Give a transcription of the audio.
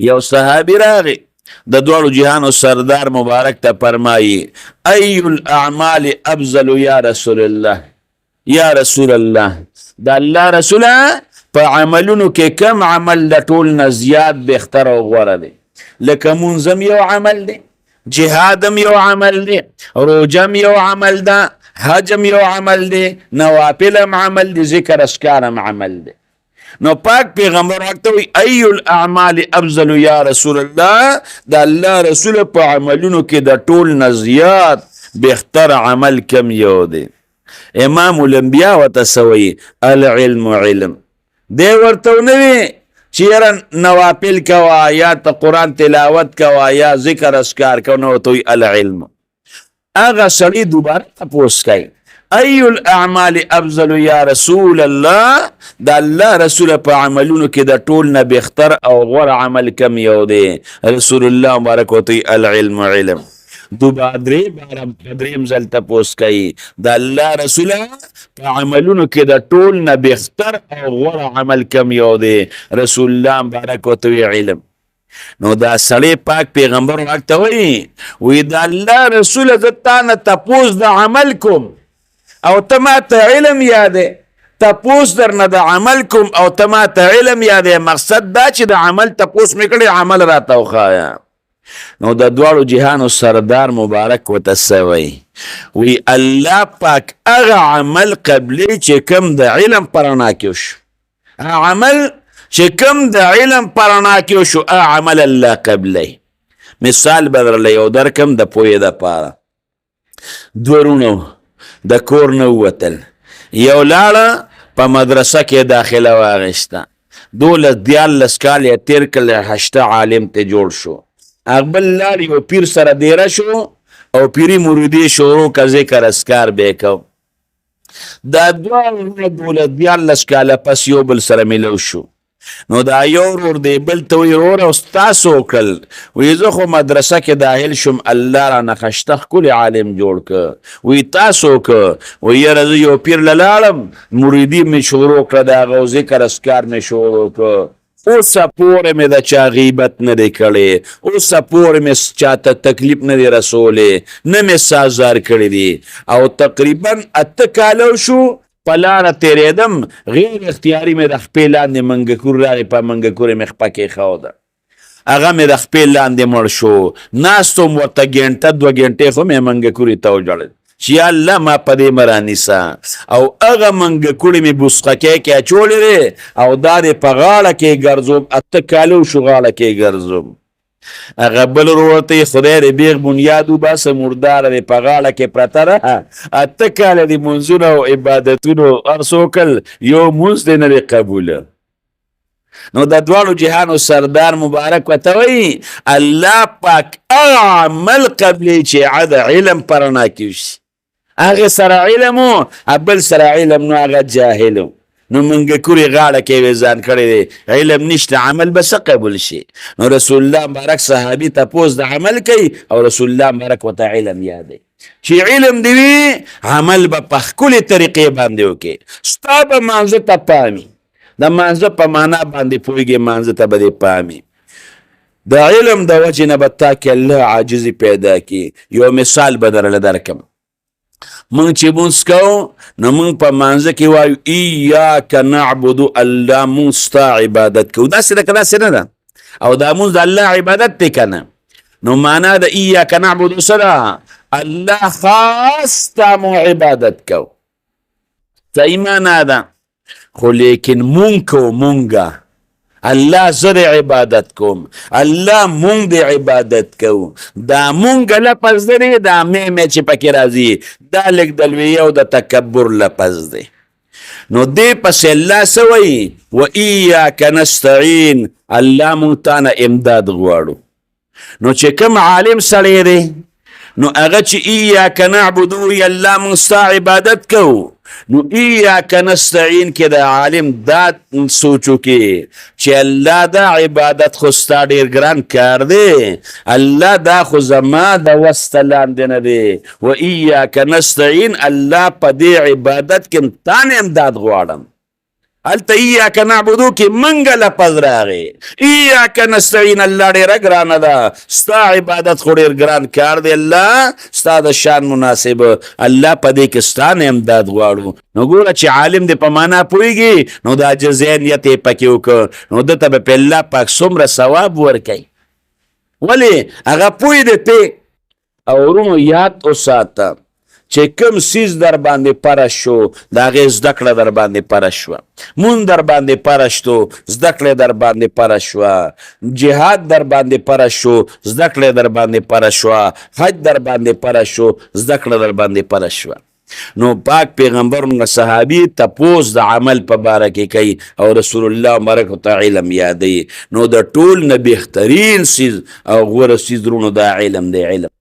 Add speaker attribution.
Speaker 1: یو صحابي راغی د دوړو جهانو سردار مبارک ته فرمایي ای الاعمال افضل یا رسول الله یا رسول الله د الله رسوله په عملونو کې کم عمل د ټول نه زیات بهتر او غوره دی لکه منظم یو عمل دی جهادم یو عمل دی روجم یو عمل ده حجم یو عمل دی نوافلم عمل دی ذکر اسکارم عمل دی نو پاک پیغمبر وقت وی ای الاعمال افضل یا رسول الله د الله رسول په عملونو کې د ټول نه زیات بهتر عمل کم یو دی امام الانبیاء وتسوی العلم علم دی ورته نوی چیرې نوافل کوا یا ته قرآن تلاوت کوا یا ذکر اسکار کوا نو توی العلم اغا سړی دوباره تپوس کوي ای الاعمال افضل یا رسول الله د الله رسول په عملونو کې د ټول نه بهتر او غوره عمل کم یو دی رسول الله مبارک وتی العلم علم دوباره دریم ځل تپوس کوي د الله رسول په عملونو کې د ټول نه بهتر او غوره عمل کم یو دی رسول الله مبارک وتی علم نو دا سړی پاک پیغمبر وخت وی د الله رسول د تا نه تپوس د عمل کوم او تما ته علم یاده تپوس درنه د عمل کوم او تما ته علم یاده مقصد دا چې د عمل تپوس میکړي عمل راته وخایا نو د دوړو جهانو سردار مبارک وتسوي وی الله پاک هغه عمل قبلی چې کم د علم پرانا کې شو عمل چې کم د علم پرانا کې شو عمل الله قبلی مثال بدرله یو درکم د پوهې دپاره دورونو د کور نه ووتل یو لاړه په مدرسه کې داخله واغېسته 12 کال یې تېر کړل هشته عالم ته جوړ شو اقبل لاړ یو پیر سره دیره شو او پیری مریدي شروع که ذکر اسکار به یې کو دا 12 کاله پس یو بل سره میلو شو نو دا یو ورور دی بل ته وی ورور او تاسو وکړل وی زه خو مدرسه کې داخل شم الله رانه خشته ښکلی عالم جوړ که وی تاسو که وی یاره زه یو پیر له لاړم مریدي مې شروع کړه د هغه ذکر اسکار مې شروع کړه اوسه پورې مې د چا غیبت نه دی کړی اوسه پورې مې چاته تکلیف نه دی رسولی نه مې سازار کړی دی او تقریبا 8 کاله شو په لاره تېرېدم غیر اختیاري مې د خپې لاندې منګکور راغی په منګکور یې مې خپه کېښوده هغه مې د خپې لاندې مړ شو ناست وم ورته ګنټه 2 ګنټې خو مې منګکورې ته وجړل چې یا الله ما په دې مه رانیسه او هغه منګکورې مې بوسخکۍ کې اچولې دی او دا دې په غاړه کې ګرځوم 8 کالو شو غاړه کې ګرځوم هغه بل ورور ته یې خدای دې بیغ بنیاد وباسه مرداره دې په غاړه کې پرته ده 8 کاله دې منځونه او عبادتونو هر څه وکړل یو مونځ دې نه دی قبوله نو د دواړو جهانو سردار مبارک ورته وایي الله پاک هغه عمل قبلی چې د علم پرانا کې شي هغې سره علم و بل سره علم نو هغه جاهل و نو منګکورې غاړه کې یې ځان کړی دی علم نشته عمل به څه قبول شي نو رسول الله مبارک صحابي تپوس د عمل کوي او رسول الله مبارک ورته علم یادوي چې علم دی وي عمل به په ښکلې طریقې باندې وکړي ستا به مانځه ته پامي د مانځه په معنا باندې پوهېږي مانځه ته به دې پامي د علم د وجې نه به تا کې الله عاجزي پیدا کړي یو مثال به درله درکم مونږ چې مونځ کوو نو مونږ په مانځه کې وایو ایاک نعبدو الله مونږ ستا عبادت کوو داسې ده که داسې نه ده او دا مونځ د الله عبادت دی که نه نو معنا د ایاک نعبدو څه ده الله خاص ستا مونږ عبادت کوو صحیح معنا ده خو لیکن مونږ کوو مونږه الله زه د عبادت کوم الله مونږ د عبادت کوو دا مونږ لفظ دی دا مې چې پکې راځي دا لږ د لویۍ او د تکبر لفظ دی نو دې پسې الله څه وایي و ایاک نستعین الله مونږ تا نه امداد غواړو نو چې کوم عالم سړی دی نو هغه چې ایاک نعبدو وایي الله مونږ ستا عبادت کوو نو ایاک نستعین کې د عالم دا سوچو کې چې الله دا عبادت خو ستا ډېر ګران کار دی الله دا خو زما د وسته لاندې نه دی و ایاک نستعین الله په دې عبادت کې تا نه امداد غواړم هلته ایاک نعبدو کې منګه لفظ راغی، ایاک نستعین الله ډېره ګرانه ده، ستا عبادت خو ډېر ګران کار دی الله، ستا د شان مناسب الله په دې کې ستا نه امداد غواړو. نو ګوره چې عالم دې په معنا پوهېږي نو د عاجزۍ نیت یې پکې وکړ، نو ده ته به په الله پاک څومره ثواب ورکوي. ولې هغه پوه دی پې. او ورونو یاد وساته چې کوم سیز در باندې پرش شو د هغې زده کړه در باندې پرش شوه، مون در باندې پرش شو زده کړه در باندې پرش شوه، جهاد در باندې پرش شو زده کړه در باندې پرش شوه، حج در باندې پرش شو زده کړه در باندې پرش شوه. نو پاک پیغمبر صحابي تپوس د عمل په باره کې کوي او رسول الله مبارک ته علم یادوي. نو د ټول نه بهترین سیز او غوره سیز درونو دا علم دی. علم